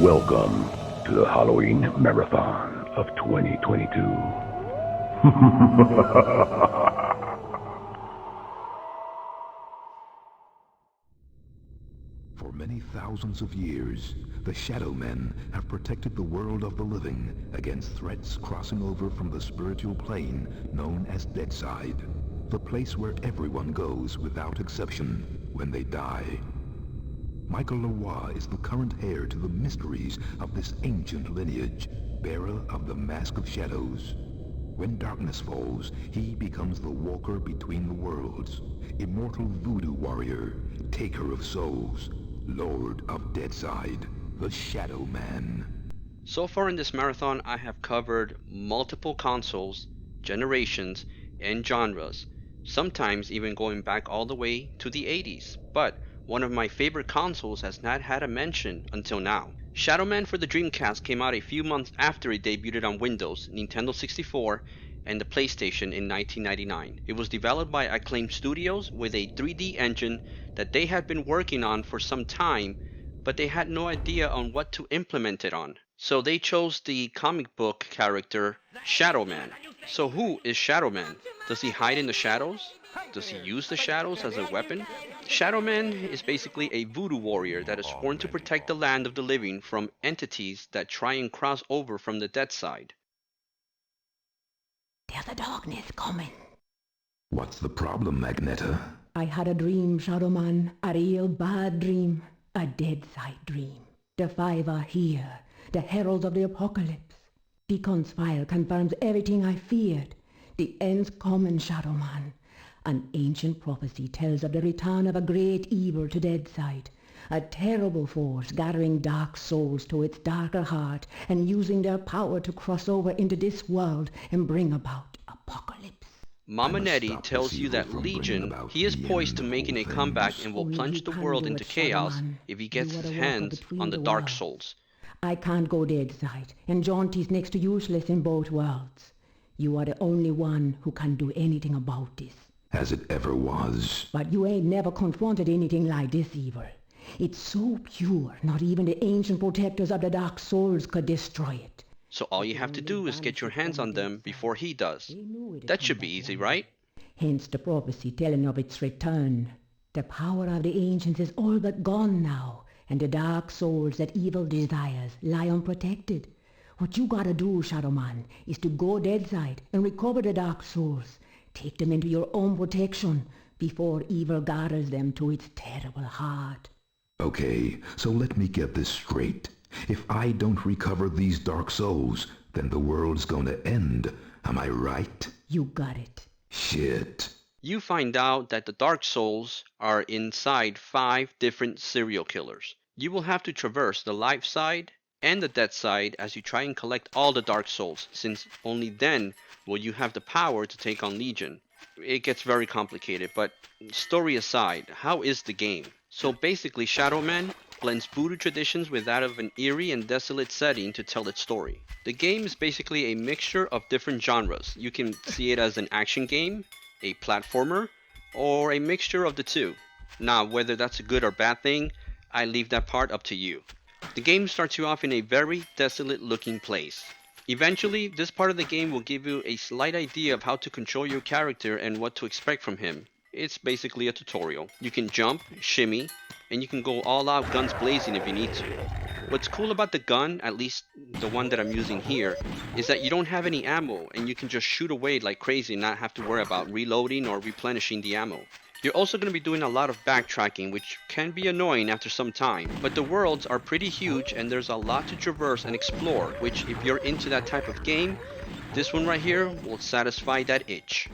Welcome to the Halloween Marathon of 2022. For many thousands of years, the Shadow Men have protected the world of the living against threats crossing over from the spiritual plane known as Deadside, the place where everyone goes without exception when they die. Michael Leroy is the current heir to the mysteries of this ancient lineage, bearer of the Mask of Shadows. When darkness falls, he becomes the walker between the worlds, immortal voodoo warrior, taker of souls, lord of Deadside, the Shadow Man. So far in this marathon, I have covered multiple consoles, generations, and genres, sometimes even going back all the way to the 80s, but one of my favorite consoles has not had a mention until now. Shadow Man for the Dreamcast came out a few months after it debuted on Windows, Nintendo 64, and the PlayStation in 1999. It was developed by Acclaim Studios with a 3D engine that they had been working on for some time, but they had no idea on what to implement it on. So they chose the comic book character Shadow Man. So who is Shadow Man? Does he hide in the shadows? Does he use the shadows as a weapon? Shadow Man is basically a voodoo warrior that is sworn to protect the land of the living from entities that try and cross over from the dead side. There's a darkness coming. What's the problem, Magneta? I had a dream, Shadow Man. A real bad dream. A dead-side dream. The five are here. The heralds of the apocalypse. Deacon's file confirms everything I feared. The end's coming, Shadow Man. An ancient prophecy tells of the return of a great evil to Deadside. A terrible force gathering dark souls to its darker heart and using their power to cross over into this world and bring about apocalypse. Mama Nettie tells you that Legion, he is poised to making a comeback and will Only plunge you the can world do into it, Shadow chaos Man. if he You gets are his the walker hands between on the the Dark worlds. Souls. I can't go Deadside, and Jaunty's next to useless in both worlds. You are the only one who can do anything about this. As it ever was. But you ain't never confronted anything like this evil. It's so pure, not even the ancient protectors of the Dark Souls could destroy it. So all you have to do is get your hands on them before he does. That should be easy, right? Hence the prophecy telling of its return. The power of the ancients is all but gone now, and the dark souls that evil desires lie unprotected. What you gotta do, Shadow Man, is to go Deadside and recover the dark souls. Take them into your own protection before evil gathers them to its terrible heart. Okay, so let me get this straight. If I don't recover these dark souls, then the world's gonna end. Am I right? You got it. Shit. You find out that the Dark Souls are inside 5 different serial killers. You will have to traverse the life side and the dead side as you try and collect all the Dark Souls, since only then will you have the power to take on Legion. It gets very complicated, but story aside, how is the game? So basically, Shadow Man blends voodoo traditions with that of an eerie and desolate setting to tell its story. The game is basically a mixture of different genres. You can see it as an action game, a platformer, or a mixture of the two. Now, whether that's a good or bad thing, I leave that part up to you. The game starts you off in a very desolate looking place. Eventually, this part of the game will give you a slight idea of how to control your character and what to expect from him. It's basically a tutorial. You can jump, shimmy, and you can go all out guns blazing if you need to. What's cool about the gun, at least the one that I'm using here, is that you don't have any ammo and you can just shoot away like crazy and not have to worry about reloading or replenishing the ammo. You're also going to be doing a lot of backtracking, which can be annoying after some time, but the worlds are pretty huge and there's a lot to traverse and explore, which if you're into that type of game, this one right here will satisfy that itch.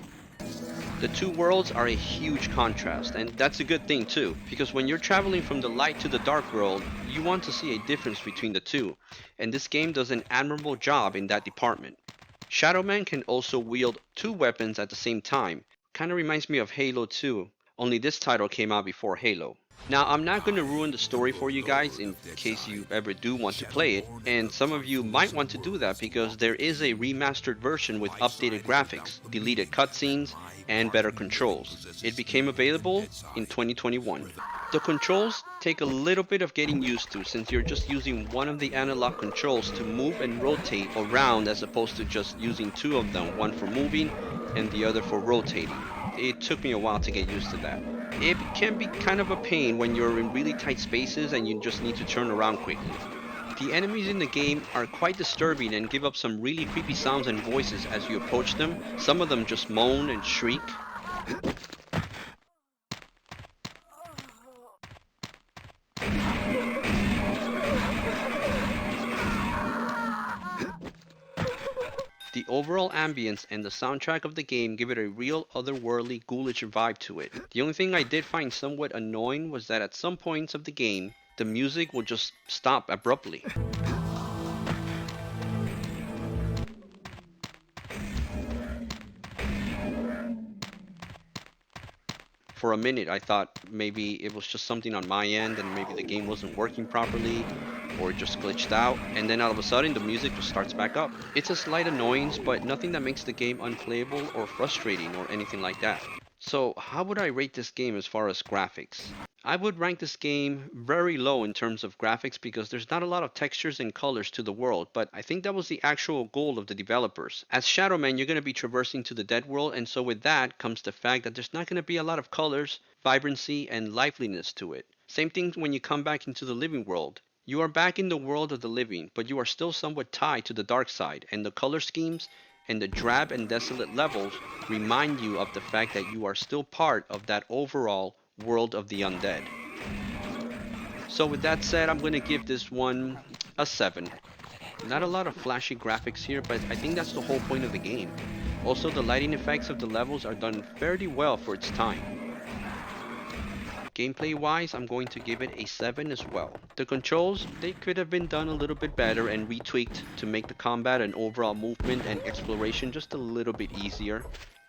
The two worlds are a huge contrast, and that's a good thing too, because when you're traveling from the light to the dark world, you want to see a difference between the two, and this game does an admirable job in that department. Shadow Man can also wield 2 weapons at the same time, kinda reminds me of Halo 2, only this title came out before Halo. Now, I'm not going to ruin the story for you guys in case you ever do want to play it, and some of you might want to do that because there is a remastered version with updated graphics, deleted cutscenes, and better controls. It became available in 2021. The controls take a little bit of getting used to since you're just using one of the analog controls to move and rotate around as opposed to just using two of them, one for moving and the other for rotating. It took me a while to get used to that. It can be kind of a pain when you're in really tight spaces and you just need to turn around quickly. The enemies in the game are quite disturbing and give up some really creepy sounds and voices as you approach them. Some of them just moan and shriek. The overall ambience and the soundtrack of the game give it a real otherworldly, ghoulish vibe to it. The only thing I did find somewhat annoying was that at some points of the game, the music will just stop abruptly. For a minute, I thought maybe it was just something on my end and maybe the game wasn't working properly or it just glitched out, and then all of a sudden the music just starts back up. It's a slight annoyance, but nothing that makes the game unplayable or frustrating or anything like that. So how would I rate this game as far as graphics? I would rank this game very low in terms of graphics because there's not a lot of textures and colors to the world, but I think that was the actual goal of the developers. As Shadow Man, you're going to be traversing to the dead world, and so with that comes the fact that there's not going to be a lot of colors, vibrancy, and liveliness to it. Same thing when you come back into the living world. You are back in the world of the living, but you are still somewhat tied to the dark side, and the color schemes and the drab and desolate levels remind you of the fact that you are still part of that overall world of the undead. So with that said, I'm going to give this one a 7. Not a lot of flashy graphics here, but I think that's the whole point of the game. Also, the lighting effects of the levels are done fairly well for its time. Gameplay wise, I'm going to give it a 7 as well. The controls, they could have been done a little bit better and retweaked to make the combat and overall movement and exploration just a little bit easier.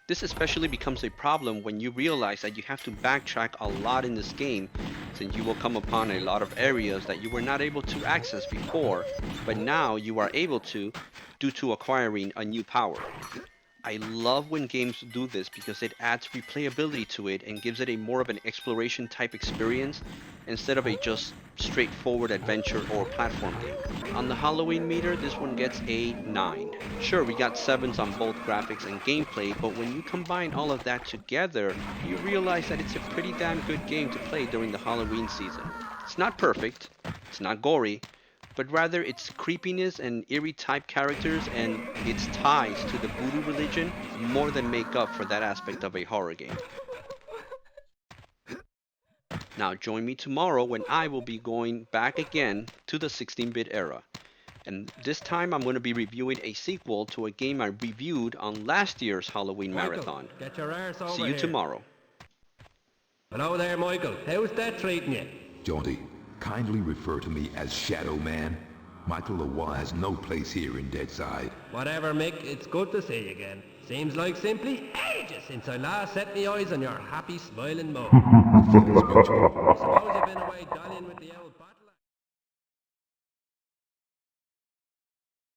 This especially becomes a problem when you realize that you have to backtrack a lot in this game, since you will come upon a lot of areas that you were not able to access before, but now you are able to due to acquiring a new power. I love when games do this because it adds replayability to it and gives it a more of an exploration type experience instead of a just straightforward adventure or platform game. On the Halloween meter, this one gets a 9. Sure, we got 7s on both graphics and gameplay, but when you combine all of that together, you realize that it's a pretty damn good game to play during the Halloween season. It's not perfect, it's not gory, but rather its creepiness and eerie type characters and its ties to the voodoo religion more than make up for that aspect of a horror game. Now join me tomorrow when I will be going back again to the 16-bit era. And this time I'm going to be reviewing a sequel to a game I reviewed on last year's Halloween Marathon. Get your arse over See you here. tomorrow. Hello there, Michael. How's that treating you? Jaunty, kindly refer to me as Shadow Man. Michael Leroy has no place here in Deadside. Whatever, Mick. It's good to see you again. Seems like simply ages since I last set my eyes on your happy, smiling mug. Suppose you've been away dallying with the